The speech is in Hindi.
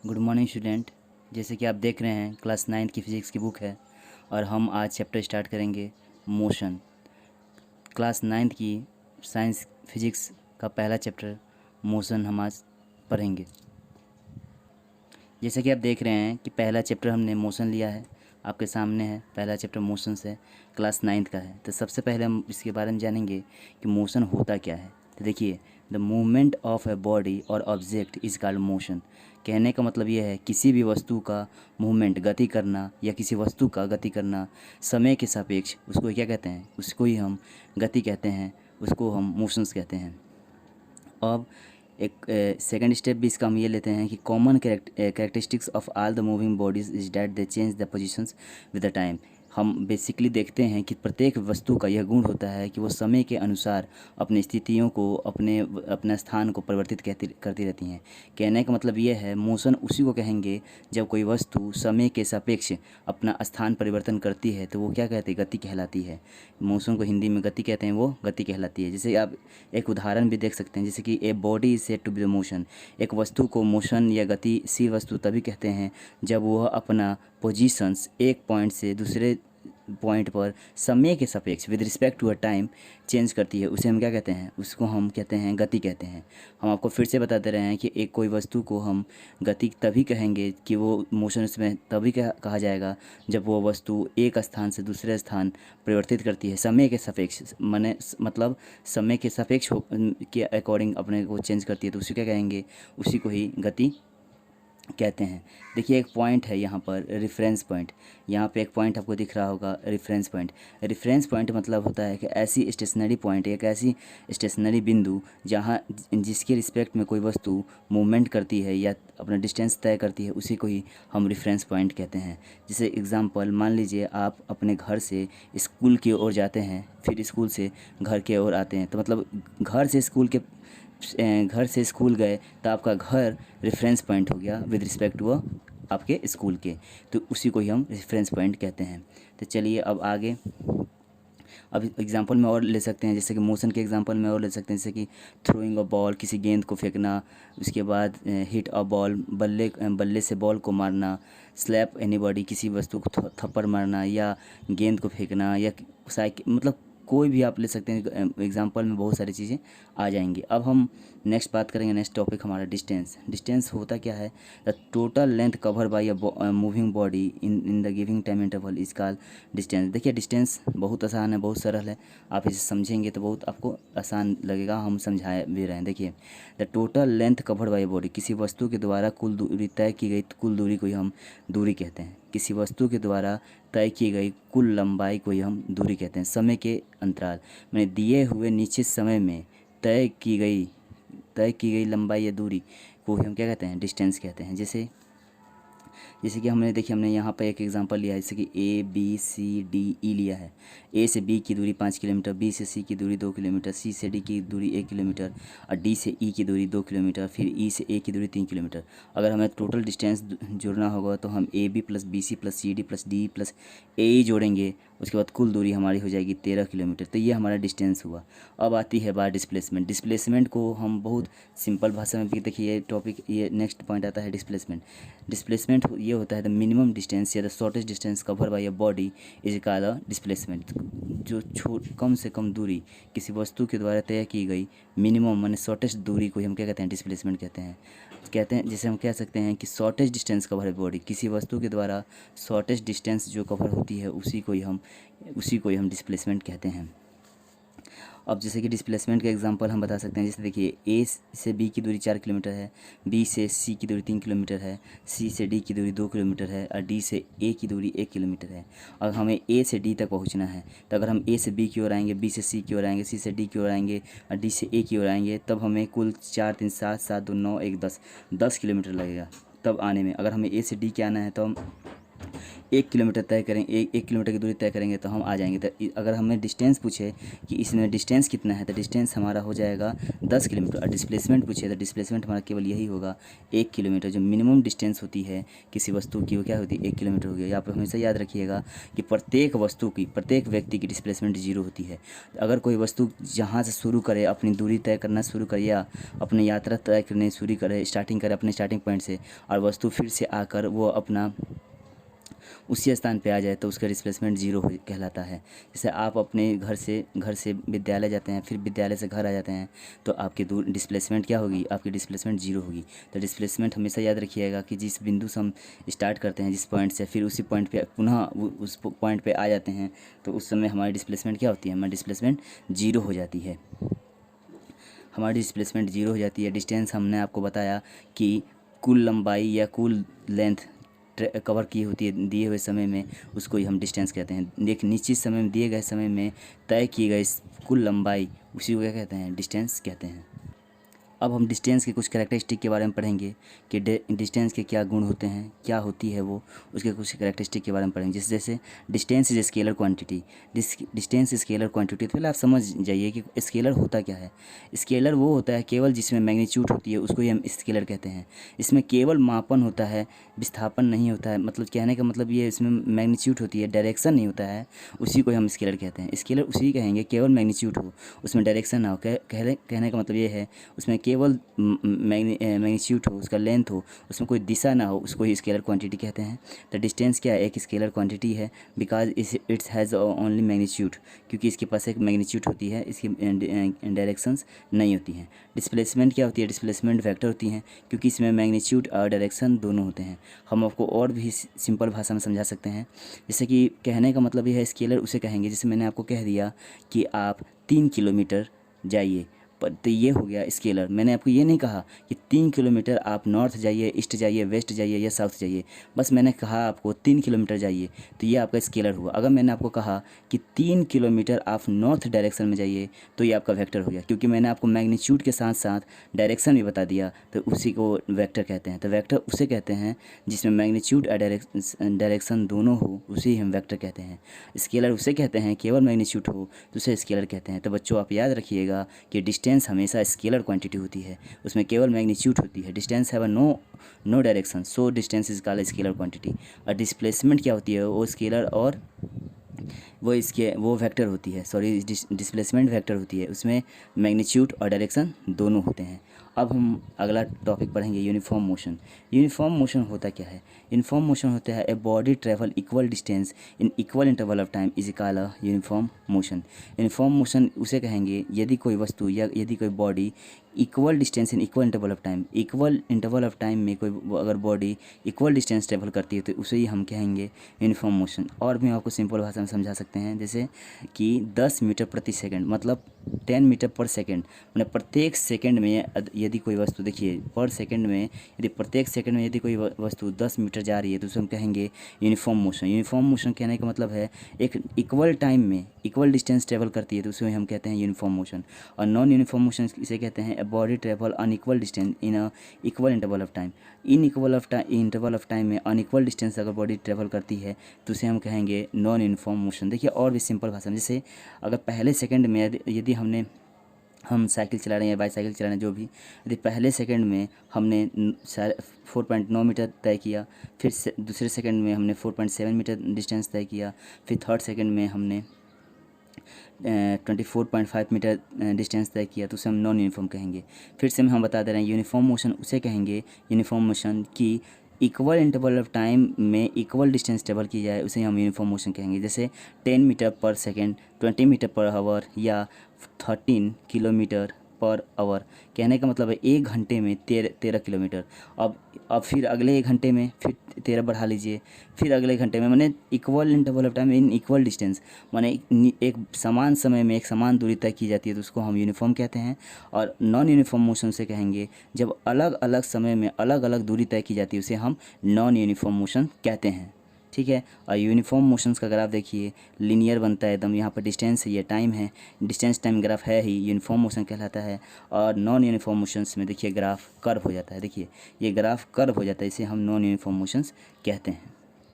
Good morning student. जैसे कि आप देख रहे हैं क्लास 9 की फ़िज़िक्स की बुक है और हम आज चैप्टर स्टार्ट करेंगे मोशन। क्लास 9 की साइंस फिजिक्स का पहला चैप्टर मोशन हम आज पढ़ेंगे। जैसे कि आप देख रहे हैं कि पहला चैप्टर हमने मोशन लिया है, आपके सामने है। पहला चैप्टर मोशन से क्लास 9 का है। तो सबसे पहले हम इसके बारे में जानेंगे कि मोशन होता क्या है। तो देखिए, the movement of a body और ऑब्जेक्ट इज़ कॉल्ड मोशन। कहने का मतलब ये है किसी भी वस्तु का मूवमेंट, गति करना, या किसी वस्तु का गति करना समय के सापेक्ष, उसको क्या कहते हैं? उसको ही हम गति कहते हैं, उसको हम मोशंस कहते हैं। अब एक सेकंड स्टेप भी इसका हम ये लेते हैं कि common characteristics of all the moving bodies is that they change the positions with the time. हम बेसिकली देखते हैं कि प्रत्येक वस्तु का यह गुण होता है कि वो समय के अनुसार अपनी स्थितियों को, अपने स्थान को परिवर्तित करती रहती हैं। कहने का मतलब ये है मोशन उसी को कहेंगे जब कोई वस्तु समय के सापेक्ष अपना स्थान परिवर्तन करती है, तो वो क्या कहते हैं? गति कहलाती है। मोशन को हिंदी में गति कहते हैं, वो गति कहलाती है। जैसे आप एक उदाहरण भी देख सकते हैं, जैसे कि a body is said to be the motion. एक वस्तु को मोशन या गतिशील वस्तु तभी कहते हैं जब वह अपना पोजीशंस एक पॉइंट से दूसरे पॉइंट पर समय के सापेक्ष with respect to a time change करती है। उसे हम क्या कहते हैं? उसको हम कहते हैं गति कहते हैं। हम आपको फिर से बताते रहे हैं कि एक कोई वस्तु को हम गति तभी कहेंगे कि वो मोशन उसमें तभी कहा जाएगा जब वो वस्तु एक स्थान से दूसरे स्थान परिवर्तित करती है समय के सापेक्ष। मतलब समय के सापेक्ष के अकॉर्डिंग अपने को चेंज करती है, तो उसी क्या कहेंगे? उसी को ही गति कहते हैं। देखिए, एक पॉइंट है यहाँ पर, रेफरेंस पॉइंट। यहाँ पे एक पॉइंट आपको दिख रहा होगा, रेफरेंस पॉइंट। रेफरेंस पॉइंट मतलब होता है कि ऐसी स्टेशनरी पॉइंट, एक ऐसी स्टेशनरी बिंदु जहाँ जिसके रिस्पेक्ट में कोई वस्तु मूवमेंट करती है या अपना डिस्टेंस तय करती है, उसी को ही हम रेफरेंस पॉइंट कहते हैं। जैसे एग्जांपल, मान लीजिए आप अपने घर से स्कूल की ओर जाते हैं, फिर स्कूल से घर के ओर आते हैं, तो मतलब घर से स्कूल गए तो आपका घर रेफरेंस पॉइंट हो गया विद रिस्पेक्ट टू आपके स्कूल के, तो उसी को ही हम रेफरेंस पॉइंट कहते हैं। तो चलिए अब आगे, अब एग्जांपल में और ले सकते हैं, जैसे कि मोशन के एग्जांपल में और ले सकते हैं, जैसे कि थ्रोइंग अ बॉल, किसी गेंद को फेंकना, उसके बाद हिट अ बॉल, बल्ले से बॉल को मारना, स्लैप एनीबॉडी, किसी वस्तु को थप्पड़ मारना, या गेंद को फेंकना, या साइकिल, मतलब कोई भी आप ले सकते हैं। एग्जांपल में बहुत सारी चीज़ें आ जाएंगी। अब हम नेक्स्ट बात करेंगे, नेक्स्ट टॉपिक हमारा डिस्टेंस। डिस्टेंस होता क्या है? The total length cover by a moving body in the giving time interval is called distance. देखिए, डिस्टेंस बहुत आसान है, बहुत सरल है। आप इसे समझेंगे तो बहुत आपको आसान लगेगा, हम समझाए भी रहे हैं। देखिए, the total length covered by body, किसी वस्तु के द्वारा कुल दूरी तय की गई कुल दूरी को ही हम दूरी कहते हैं। किसी वस्तु के द्वारा तय की गई कुल लंबाई को ही हम दूरी कहते हैं। समय के अंतराल मैंने दिए हुए निश्चित समय में तय की गई लंबाई या दूरी को ही हम क्या कहते हैं? डिस्टेंस कहते हैं। जैसे कि हमने यहाँ पर एक एग्जांपल लिया है, जैसे कि A B C D E लिया है। ए से बी की दूरी 5 किलोमीटर, बी से सी की दूरी 2 किलोमीटर, सी से डी की दूरी 1 किलोमीटर, और डी से ई की दूरी 2 किलोमीटर, फिर ई से ए की दूरी 3 किलोमीटर। अगर हमें टोटल डिस्टेंस जोड़ना होगा तो हम A B plus B C plus C D plus D plus A E जोड़ेंगे, उसके बाद कुल दूरी हमारी हो जाएगी 13 किलोमीटर। तो ये हमारा डिस्टेंस हुआ। अब आती है बात डिस्प्लेसमेंट। डिस्प्लेसमेंट को हम बहुत सिंपल भाषा में भी, देखिए ये टॉपिक, ये नेक्स्ट पॉइंट आता है डिस्प्लेसमेंट। डिस्प्लेसमेंट ये होता है द मिनिमम डिस्टेंस या the shortest distance cover by a body is called a displacement. जो कम से कम दूरी किसी वस्तु के द्वारा तय की गई मिनिमम माने शॉर्टेस्ट दूरी को हम क्या कहते हैं? डिस्प्लेसमेंट कहते हैं। जैसे हम कह सकते हैं कि शॉर्टेस्ट डिस्टेंस कवर है बॉडी, किसी वस्तु के द्वारा शॉर्टेस्ट डिस्टेंस जो कवर होती है उसी को ही हम डिस्प्लेसमेंट कहते हैं। अब जैसे कि डिस्प्लेसमेंट का एग्जांपल हम बता सकते हैं, जैसे देखिए, ए से बी की दूरी 4 किलोमीटर है, बी से सी की दूरी 3 किलोमीटर है, सी से डी की दूरी 2 किलोमीटर है, और डी से ए की दूरी 1 किलोमीटर है। अगर हमें ए से डी तक पहुंचना है, तो अगर हम ए से बी की ओर आएंगे, बी से सी की ओर आएंगे, सी से डी की ओर आएंगे, और डी से ए की ओर आएंगे, तब हमें कुल 4 3 7 7 2 9 1 10 किलोमीटर लगेगा तब आने में। अगर हमें ए से डी के आना है तो हम 1 किलोमीटर तय करेंगे, 1 किलोमीटर की दूरी तय करेंगे तो हम आ जाएंगे। तो अगर हमें डिस्टेंस पूछे कि इसमें डिस्टेंस कितना है, तो डिस्टेंस हमारा हो जाएगा 10 किलोमीटर। और डिस्प्लेसमेंट पूछे तो डिस्प्लेसमेंट हमारा केवल यही होगा 1 किलोमीटर। जो मिनिमम डिस्टेंस होती है किसी वस्तु की वो क्या होती है, 1 किलोमीटर हो गया। यहाँ पर हमेशा याद रखिएगा कि प्रत्येक वस्तु की, प्रत्येक व्यक्ति की डिस्प्लेसमेंट 0 होती है। अगर कोई वस्तु जहाँ से शुरू करे, अपनी दूरी तय करना शुरू करे या अपनी यात्रा तय करने शुरू करे, स्टार्टिंग करे अपने स्टार्टिंग पॉइंट से, और वस्तु फिर से आकर वो अपना उसी स्थान पे आ जाए तो उसका डिस्प्लेसमेंट 0 हो कहलाता है। जैसे आप अपने घर से विद्यालय जाते हैं, फिर विद्यालय से घर आ जाते हैं, तो आपकी दूर डिस्प्लेसमेंट क्या होगी, आपकी डिस्प्लेसमेंट 0 होगी। तो डिस्प्लेसमेंट हमेशा याद रखिएगा कि जिस बिंदु से हम स्टार्ट करते हैं, जिस पॉइंट से, फिर उसी पॉइंट पे पुनः उस पॉइंट पे आ जाते हैं, तो उस समय हमारी डिस्प्लेसमेंट क्या होती है, हमारी डिस्प्लेसमेंट 0 हो जाती है। हमारी डिस्प्लेसमेंट 0 हो जाती है। डिस्टेंस हमने आपको बताया कि कुल लंबाई या कुल लेंथ कवर की होती है दिए हुए समय में, उसको ही हम डिस्टेंस कहते हैं। एक निश्चित समय में, दिए गए समय में तय की गई कुल लंबाई, उसी को क्या कहते हैं, डिस्टेंस कहते हैं। अब हम डिस्टेंस के कुछ कैरेक्टरिस्टिक के बारे में पढ़ेंगे कि डिस्टेंस के क्या गुण होते हैं, क्या होती है वो, उसके कुछ कैरेक्टरिस्टिक के बारे में पढ़ेंगे। जैसे distance is scalar quantity. Distance scalar quantity, तो पहले आप समझ जाइए कि स्केलर होता क्या है। स्केलर वो होता है केवल जिसमें मैग्नीट्यूड होती है, उसको ही हम स्केलर कहते हैं। इसमें केवल मापन होता है, विस्थापन नहीं होता है। मतलब कहने का मतलब ये, इसमें मैग्नीट्यूड होती है, डायरेक्शन नहीं होता है, उसी को हम स्केलर कहते हैं। स्केलर उसी कहेंगे केवल मैग्नीट्यूड हो, उसमें डायरेक्शन ना हो। कहने का मतलब ये है उसमें केवल मैग्नीट्यूड हो, उसका लेंथ हो, उसमें कोई दिशा ना हो, उसको ही स्केलर क्वांटिटी कहते हैं। तो डिस्टेंस क्या है, एक स्केलर क्वांटिटी है, because it's has only magnitude, क्योंकि इसके पास एक मैग्नीट्यूड होती है, इसकी डायरेक्शंस नहीं होती हैं। डिस्प्लेसमेंट क्या होती है, डिस्प्लेसमेंट वेक्टर होती हैं, क्योंकि इसमें मैग्नीट्यूड और डायरेक्शन दोनों होते हैं। हम आपको और भी सिंपल भाषा में समझा सकते हैं। जैसे कि कहने का मतलब ये है, स्केलर उसे कहेंगे जैसे मैंने आपको कह दिया कि आप 3 किलोमीटर जाइए, पर तो ये हो गया स्केलर। मैंने आपको ये नहीं कहा कि 3 किलोमीटर आप नॉर्थ जाइए, ईस्ट जाइए, वेस्ट जाइए या साउथ जाइए, बस मैंने कहा आपको 3 किलोमीटर जाइए, तो ये आपका स्केलर हुआ। अगर मैंने आपको कहा कि 3 किलोमीटर आप नॉर्थ डायरेक्शन में जाइए, तो ये आपका वेक्टर हो गया, क्योंकि मैंने आपको मैग्नीट्यूड के साथ साथ डायरेक्शन भी बता दिया, तो उसी को वेक्टर कहते हैं। तो वेक्टर उसे कहते हैं जिसमें मैग्नीट्यूड और डायरेक्शन दोनों हो, उसी हम वेक्टर कहते हैं। स्केलर उसे कहते हैं केवल मैग्नीट्यूड हो, तो उसे स्केलर कहते हैं। तो बच्चों आप याद रखिएगा कि डिस्टेंस हमेशा स्केलर क्वांटिटी होती है, उसमें केवल मैग्नीट्यूड होती है। Distance have no direction, so distance is called scalar quantity. और डिस्प्लेसमेंट क्या होती है, वो स्केलर और वो वेक्टर होती है, सॉरी डिस्प्लेसमेंट वेक्टर होती है, उसमें मैग्नीट्यूड और डायरेक्शन दोनों होते हैं। अब हम अगला टॉपिक पढ़ेंगे, यूनिफॉर्म मोशन। यूनिफॉर्म मोशन होता क्या है, यूनिफॉर्म मोशन होता है a body travel equal distance in equal interval of time is called a uniform motion. Uniform motion उसे कहेंगे यदि कोई वस्तु या यदि कोई body equal distance in equal interval of time, equal interval of time में कोई अगर बॉडी इक्वल डिस्टेंस ट्रेवल करती है, तो उसे ही हम कहेंगे यूनिफॉर्म मोशन। और भी आपको सिंपल भाषा में समझा सकते हैं, जैसे कि 10 मीटर प्रति सेकंड मतलब 10 मीटर पर सेकंड, मतलब प्रत्येक सेकंड में यदि कोई वस्तु, देखिए पर सेकंड में यदि प्रत्येक सेकंड में यदि कोई वस्तु 10 मीटर जा रही है, तो उसे हम कहेंगे यूनिफॉर्म मोशन। यूनिफॉर्म मोशन कहने का मतलब है एक इक्वल टाइम में इक्वल डिस्टेंस ट्रेवल करती है, तो उसे हम कहते हैं यूनिफॉर्म मोशन। और नॉन यूनिफॉर्म मोशन इसे कहते हैं body travel unequal distance in a equal interval of time. In interval of time में अनइक्वल डिस्टेंस अगर बॉडी ट्रेवल करती है, तो उसे हम कहेंगे नॉन यूनिफॉर्म मोशन। देखिए और भी सिंपल भाषा में, जैसे अगर पहले सेकंड में यदि हम साइकिल चला रहे हैं या बाईसाइकिल चला रहे हैं, जो भी, यदि पहले सेकंड में हमने 4.9 मीटर तय किया, फिर दूसरे सेकंड में हमने 4.7 मीटर डिस्टेंस तय किया, फिर थर्ड सेकंड में हमने 24.5 मीटर डिस्टेंस तय किया, तो उसे हम नॉन यूनिफॉर्म कहेंगे। फिर से हम बता दे रहे हैं, यूनिफॉर्म मोशन उसे कहेंगे, यूनिफॉर्म मोशन की इक्वल इंटरवल ऑफ टाइम में इक्वल डिस्टेंस ट्रेवल की जाए, उसे हम यूनिफॉर्म मोशन कहेंगे। जैसे 10 मीटर पर सेकेंड, 20 मीटर पर आवर या 13 किलोमीटर पर आवर। कहने का मतलब है 1 घंटे में 13 किलोमीटर। अब फिर अगले 1 घंटे में फिर 13 बढ़ा लीजिए, फिर अगले घंटे में, माने equal interval of time in equal distance, माने एक समान समय में एक समान दूरी तय की जाती है, तो उसको हम यूनिफॉर्म कहते हैं। और नॉन यूनिफॉर्म मोशन से कहेंगे जब अलग अलग समय में अलग अलग दूरी तय की जाती है, उसे हम नॉन यूनिफॉर्म मोशन कहते हैं। ठीक है। और यूनिफॉर्म मोशंस का ग्राफ देखिए लीनियर बनता है एकदम, यहाँ पर डिस्टेंस है, ये टाइम है, डिस्टेंस टाइम ग्राफ है ही, यूनिफॉर्म मोशन कहलाता है। और नॉन यूनिफॉर्म मोशंस में देखिए ग्राफ कर्व हो जाता है, देखिए ये ग्राफ कर्व हो जाता है, इसे हम नॉन यूनिफॉर्म मोशंस कहते हैं।